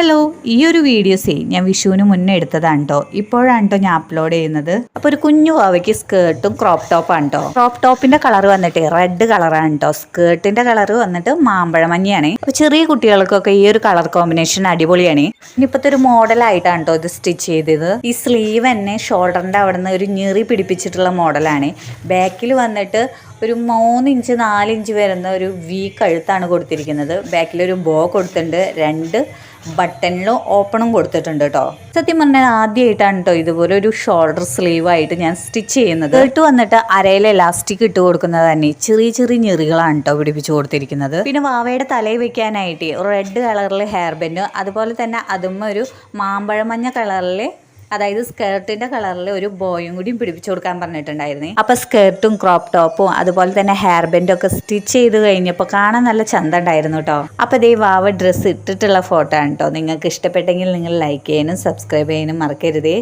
Hello, ഈ ഒരു വീഡിയോസേ ഞാൻ വിഷുവിന് മുന്നേ എടുത്തതാണ് കേട്ടോ. ഇപ്പോഴാണ് കേട്ടോ ഞാൻ അപ്ലോഡ് ചെയ്യുന്നത്. അപ്പോൾ ഒരു കുഞ്ഞു വാവയ്ക്ക് സ്കേർട്ടും ക്രോപ്പ് ടോപ്പാണ് കേട്ടോ. ക്രോപ്പ് ടോപ്പിന്റെ കളർ വന്നിട്ട് റെഡ് കളറാണ് കേട്ടോ. സ്കേർട്ടിന്റെ കളർ വന്നിട്ട് മാമ്പഴ മഞ്ഞയാണ്. അപ്പോൾ ചെറിയ കുട്ടികൾക്കൊക്കെ ഈ ഒരു കളർ കോമ്പിനേഷൻ അടിപൊളിയാണ്. ഇനിയിപ്പോഴത്തെ ഒരു മോഡലായിട്ടാണ് കേട്ടോ ഇത് സ്റ്റിച്ച് ചെയ്തത്. ഈ സ്ലീവ് തന്നെ ഷോൾഡറിന്റെ അവിടെ നിന്ന് ഒരു ഞെറി പിടിപ്പിച്ചിട്ടുള്ള മോഡലാണ്. ബാക്കിൽ വന്നിട്ട് ഒരു 3 ഇഞ്ച് 4 ഇഞ്ച് വരുന്ന ഒരു വി കഴുത്താണ് കൊടുത്തിരിക്കുന്നത്. ബാക്കിലൊരു ബോ കൊടുത്തിട്ടുണ്ട്, 2 ബട്ടണിലും ഓപ്പണും കൊടുത്തിട്ടുണ്ട് കേട്ടോ. സത്യം പറഞ്ഞാൽ ആദ്യമായിട്ടാണ് കേട്ടോ ഇതുപോലെ ഒരു ഷോൾഡർ സ്ലീവ് ആയിട്ട് ഞാൻ സ്റ്റിച്ച് ചെയ്യുന്നത്. ഇട്ട് വന്നിട്ട് അരയിൽ എലാസ്റ്റിക് ഇട്ട് കൊടുക്കുന്നത് തന്നെ ചെറിയ ചെറിയ ഞെറികളാണ് കേട്ടോ പിടിപ്പിച്ച് കൊടുത്തിരിക്കുന്നത്. പിന്നെ വാവയുടെ തലയിൽ വെക്കാനായിട്ട് റെഡ് കളറിൽ ഹെയർ ബാൻഡ്, അതുപോലെ തന്നെ അതും ഒരു മാമ്പഴമഞ്ഞ കളറിൽ, അതായത് സ്കേർട്ടിന്റെ കളറിൽ ഒരു ബോയും കൂടി പിടിപ്പിച്ചു കൊടുക്കാൻ പറഞ്ഞിട്ടുണ്ടായിരുന്നു. അപ്പൊ സ്കേർട്ടും ക്രോപ്പ് ടോപ്പും അതുപോലെ തന്നെ ഹെയർ ബാൻഡും ഒക്കെ സ്റ്റിച്ച് ചെയ്ത് കഴിഞ്ഞപ്പോൾ കാണാൻ നല്ല ചന്തം ഉണ്ടായിരുന്നു കേട്ടോ. അപ്പൊ ദേ വാവ ഡ്രസ്സ് ഇട്ടിട്ടുള്ള ഫോട്ടോ ആണ് കേട്ടോ. നിങ്ങൾക്ക് ഇഷ്ടപ്പെട്ടെങ്കിൽ നിങ്ങൾ ലൈക്ക് ചെയ്യാനും സബ്സ്ക്രൈബ് ചെയ്യാനും മറക്കരുതേ.